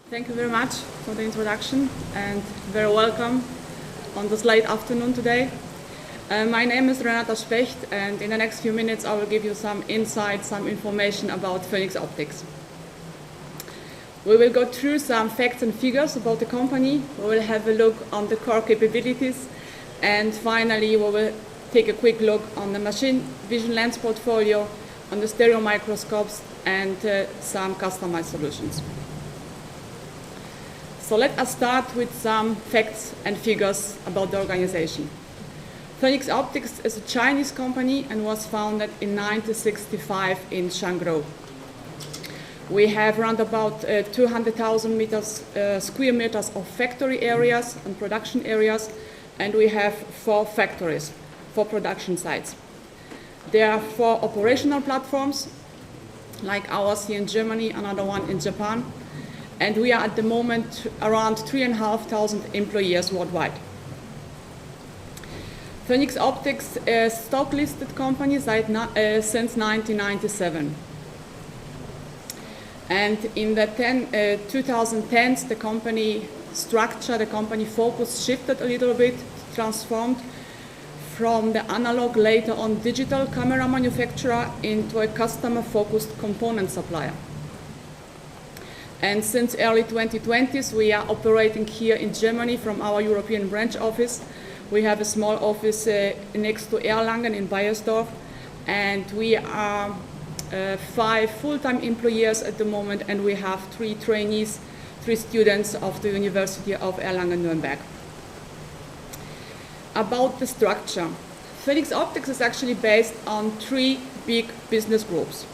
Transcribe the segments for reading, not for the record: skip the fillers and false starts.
Thank you very much for the introduction and very welcome on this late afternoon today. My name is Renata Specht, and in the next few minutes I will give you some insights, some information about Phenix Optics. We will go through some facts and figures about the company. We will have a look on the core capabilities, and finally we will take a quick look on the machine vision lens portfolio, on the stereo microscopes, and some customized solutions. So let us start with some facts and figures about the organization. Phenix Optics is a Chinese company and was founded in 1965 in Shangzhou. We have around about 200,000 square meters of factory areas and production areas, and we have 4 factories, 4 production sites. There are 4 operational platforms, like ours here in Germany, another one in Japan, and we are at the moment around 3,500 employees worldwide. Phenix Optics is a stock-listed company since 1997. And in the 2010s, the company structure, the company focus shifted a little bit, transformed from the analog, later on digital camera manufacturer into a customer-focused component supplier. And since early 2020s, we are operating here in Germany from our European branch office. We have a small office next to Erlangen in Bayersdorf, and we are 5 full-time employees at the moment, and we have 3 trainees, 3 students of the University of Erlangen-Nuremberg. About the structure, Phenix Optics is actually based on 3 big business groups.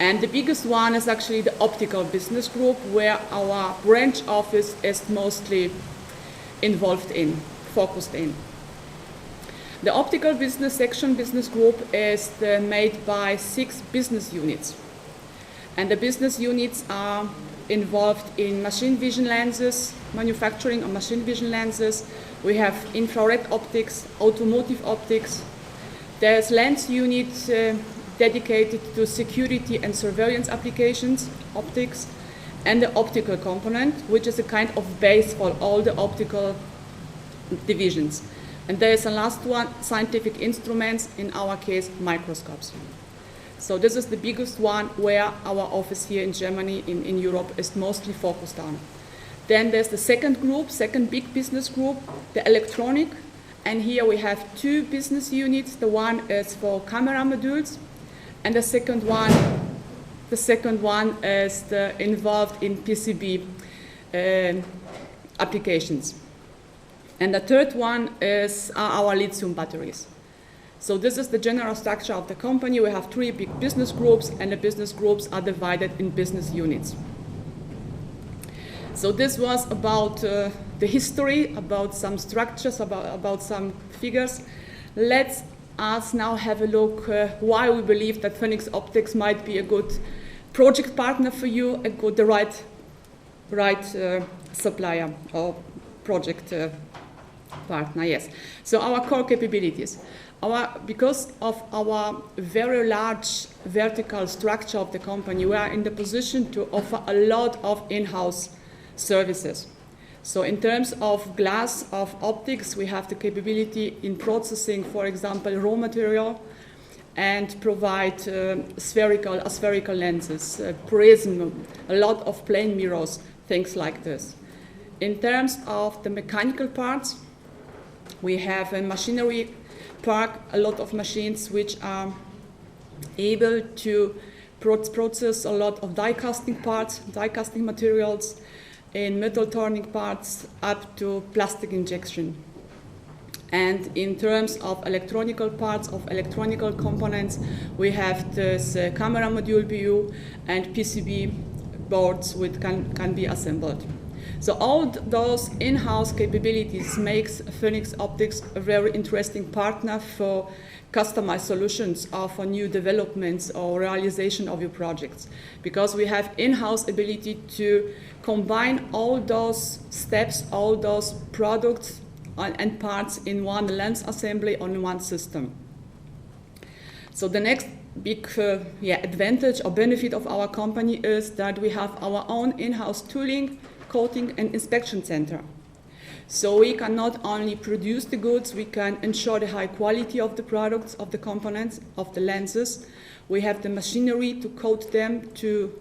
And the biggest one is actually the Optical business group, where our branch office is mostly involved in, focused in. The Optical business group is made by 6 business units. And the business units are involved in machine vision lenses, manufacturing of machine vision lenses. We have infrared optics, automotive optics. There's lens units dedicated to security and surveillance applications, optics, and the optical component, which is a kind of base for all the optical divisions. And there is a last one, scientific instruments, in our case, microscopes. So this is the biggest one where our office here in Germany, in Europe, is mostly focused on. Then there's the second group, second big business group, the electronic. And here we have 2 business units. The one is for camera modules, and the second one is involved in PCB applications. And the third one is our lithium batteries. So this is the general structure of the company. We have 3 big business groups, and the business groups are divided in business units. So this was about the history, about some structures, about some figures. Let's us now have a look why we believe that Phenix Optics might be a good project partner for you, the right supplier or project partner. Yes. So our core capabilities. Because of our very large vertical structure of the company, we are in the position to offer a lot of in-house services. So in terms of glass, of optics, we have the capability in processing, for example, raw material, and provide spherical lenses, prism, a lot of plane mirrors, things like this. In terms of the mechanical parts, we have a machinery park, a lot of machines which are able to process a lot of die casting parts, die casting materials, in metal turning parts up to plastic injection. And in terms of electronical parts, of electronical components, we have this camera module BU and PCB boards which can be assembled. So all those in-house capabilities makes Phenix Optics a very interesting partner for customized solutions or for new developments or realization of your projects, because we have in-house ability to combine all those steps, all those products and parts in one lens assembly on one system. So the next big advantage or benefit of our company is that we have our own in-house tooling, coating and inspection center. So we can not only produce the goods, we can ensure the high quality of the products, of the components, of the lenses. We have the machinery to coat them, to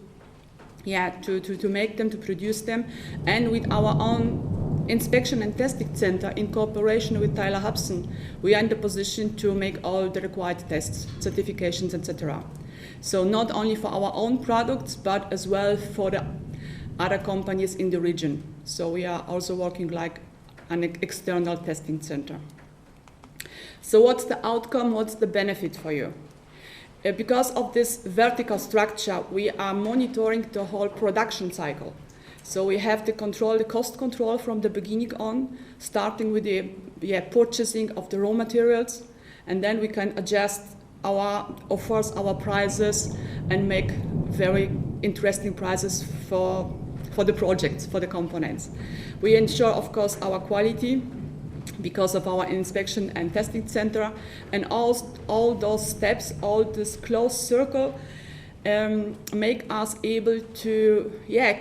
make them, to produce them. And with our own inspection and testing center in cooperation with Tyler Hobson, we are in the position to make all the required tests, certifications, etc. So not only for our own products, but as well for the other companies in the region. So we are also working like an external testing center. So what's the outcome? What's the benefit for you? Because of this vertical structure, we are monitoring the whole production cycle. So we have the cost control from the beginning on, starting with the purchasing of the raw materials, and then we can adjust our offers, our prices, and make very interesting prices for the projects, for the components. We ensure, of course, our quality because of our inspection and testing center, and all those steps, all this closed circle make us able to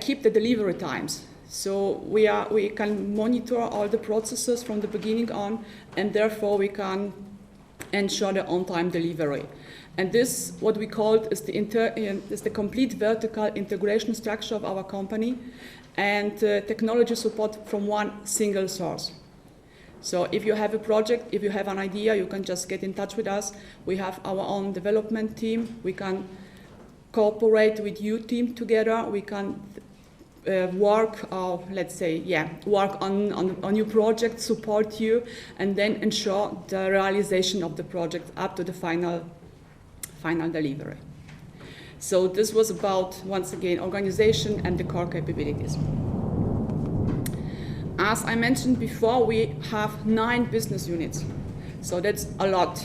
keep the delivery times. So we can monitor all the processes from the beginning on, and therefore we can ensure the on-time delivery. And this, what we call, is the complete vertical integration structure of our company, and technology support from one single source. So if you have a project, if you have an idea, you can just get in touch with us. We have our own development team. We can cooperate with your team together. We can work on your project, support you, and then ensure the realization of the project up to the final delivery. So this was about, once again, organization and the core capabilities. As I mentioned before, we have 9 business units, so that's a lot.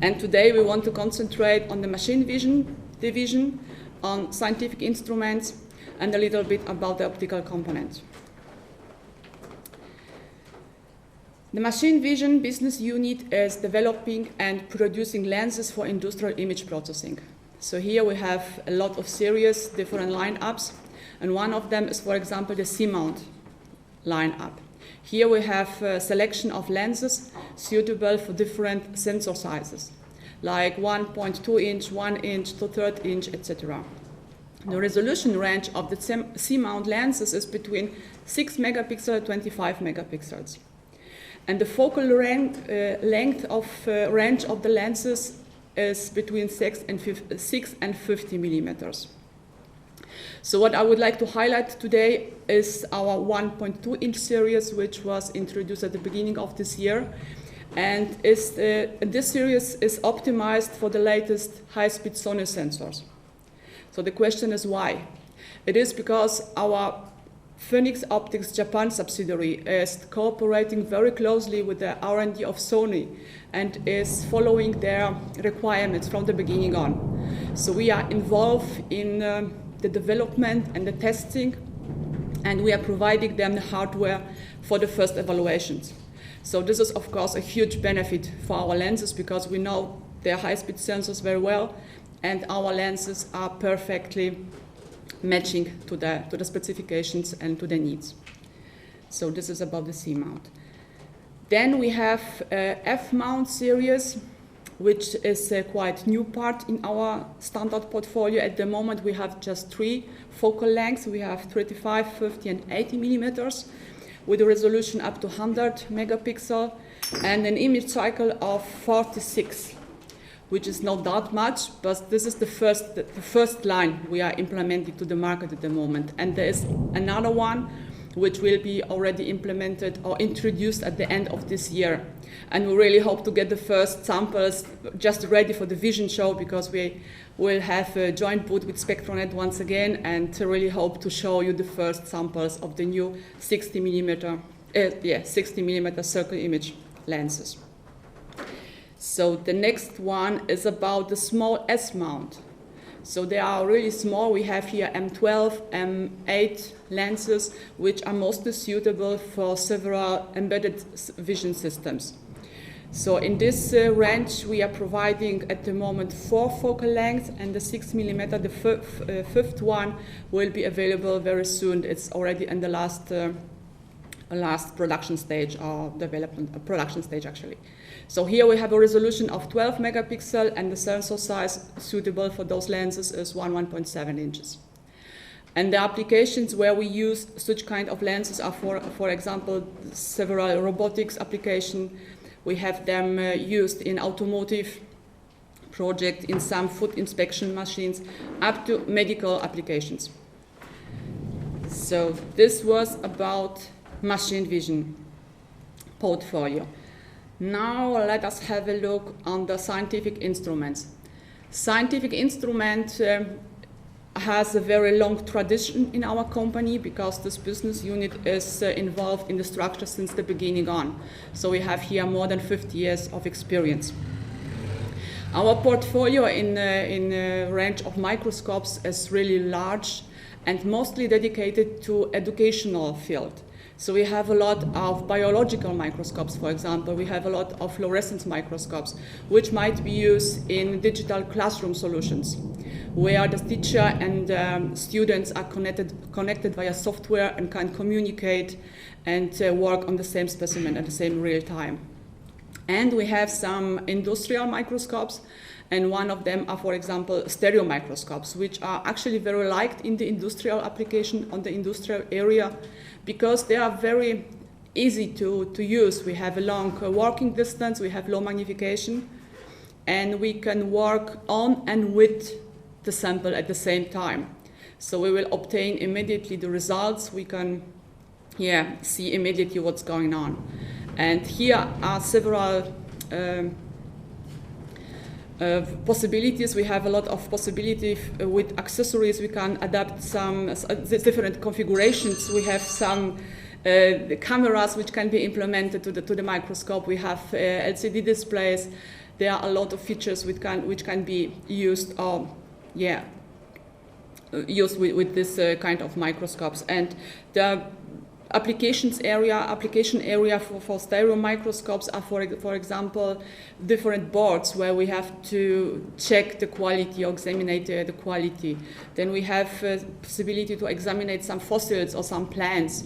And today we want to concentrate on the machine vision division, on scientific instruments, and a little bit about the optical component. The machine vision business unit is developing and producing lenses for industrial image processing. So here we have a lot of series, different lineups, and one of them is, for example, the SMount lineup. Here we have a selection of lenses suitable for different sensor sizes, like 1.2 inch, 1 inch to 3rd inch, etc. The resolution range of the SMount lenses is between 6 megapixels and 25 megapixels. And the focal length of range of the lenses is between 6 and 50 millimeters. So what I would like to highlight today is our 1.2 inch series, which was introduced at the beginning of this year. And this series is optimized for the latest high-speed Sony sensors. So the question is why? It is because our Phenix Optics Japan subsidiary is cooperating very closely with the R&D of Sony and is following their requirements from the beginning on. So we are involved in the development and the testing, and we are providing them the hardware for the first evaluations. So this is, of course, a huge benefit for our lenses because we know their high-speed sensors very well, and our lenses are perfectly matching to the specifications and to the needs. So this is about the SMount. Then we have FMount series, which is a quite new part in our standard portfolio. At the moment, we have just 3 focal lengths. We have 35, 50, and 80 millimeters, with a resolution up to 100 megapixel and an image cycle of 46, which is not that much, but this is the first line we are implementing to the market at the moment. And there is another one which will be already implemented or introduced at the end of this year. And we really hope to get the first samples just ready for the Vision Show, because we will have a joint booth with SpectroNet once again, and to really hope to show you the first samples of the new 60 millimeter circle image lenses. So the next one is about the small SMount. So they are really small. We have here M12, M8 lenses, which are mostly suitable for several embedded vision systems. So in this range, we are providing at the moment 4 focal lengths, and the 6 mm, the fifth one, will be available very soon. It's already in the last production stage, or development production stage actually. So here we have a resolution of 12 megapixel, and the sensor size suitable for those lenses is 1.7 inches. And the applications where we use such kind of lenses are, for example, several robotics applications. We have them used in automotive projects, in some food inspection machines, up to medical applications. So this was about machine vision portfolio. Now let us have a look on the scientific instruments. Scientific instrument has a very long tradition in our company, because this business unit is involved in the structure since the beginning on. So we have here more than 50 years of experience. Our portfolio in a range of microscopes is really large and mostly dedicated to educational field. So we have a lot of biological microscopes, for example. We have a lot of fluorescence microscopes, which might be used in digital classroom solutions, where the teacher and students are connected via software and can communicate and work on the same specimen at the same real time. And we have some industrial microscopes, and one of them are, for example, stereo microscopes, which are actually very liked in the industrial application, on the industrial area, because they are very easy to use. We have a long working distance, we have low magnification, and we can work on and with the sample at the same time. So we will obtain immediately the results. We can see immediately what's going on. And here are several possibilities. We have a lot of possibilities with accessories. We can adapt some different configurations. We have some the cameras which can be implemented to the microscope. We have LCD displays. There are a lot of features which can be used used with this kind of microscopes. And the application area for stereo microscopes are, for example, different boards where we have to check the quality or examine the quality. Then we have possibility to examine some fossils or some plants,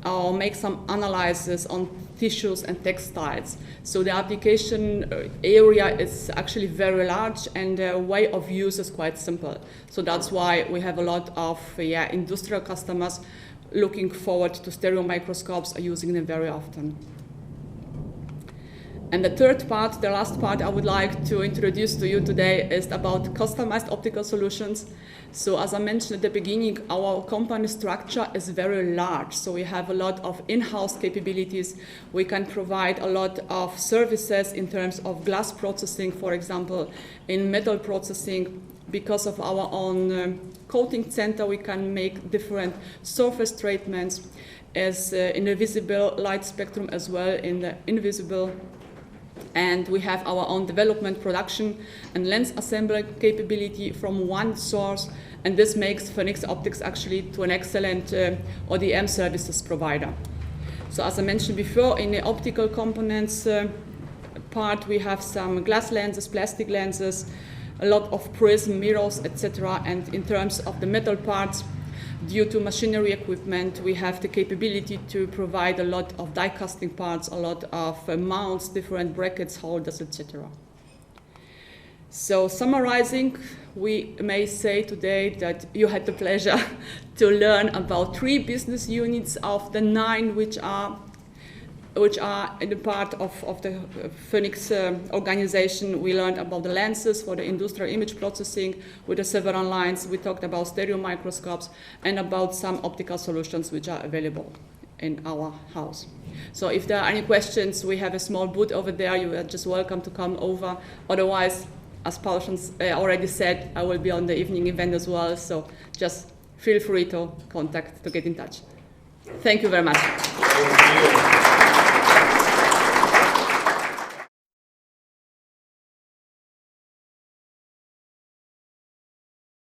or make some analysis on tissues and textiles. So the application area is actually very large, and the way of use is quite simple. So that's why we have a lot of industrial customers looking forward to stereo microscopes, are using them very often. And the third part, the last part I would like to introduce to you today, is about customized optical solutions. So as I mentioned at the beginning, our company structure is very large. So we have a lot of in-house capabilities. We can provide a lot of services in terms of glass processing, for example, in metal processing. Because of our own coating center, we can make different surface treatments as in the visible light spectrum as well in the invisible. And we have our own development, production, and lens assembly capability from one source. And this makes Phenix Optics actually to an excellent ODM services provider. So as I mentioned before, in the optical components part, we have some glass lenses, plastic lenses, a lot of prism, mirrors, etc. And in terms of the metal parts, due to machinery equipment, we have the capability to provide a lot of die casting parts, a lot of mounts, different brackets, holders, etc. So summarizing, we may say today that you had the pleasure to learn about 3 business units of the 9 which are in the part of the Phenix organization. We learned about the lenses for the industrial image processing with the several lines. We talked about stereo microscopes and about some optical solutions which are available in our house. So if there are any questions, we have a small booth over there. You are just welcome to come over. Otherwise, as Paul already said, I will be on the evening event as well. So just feel free to get in touch. Thank you very much.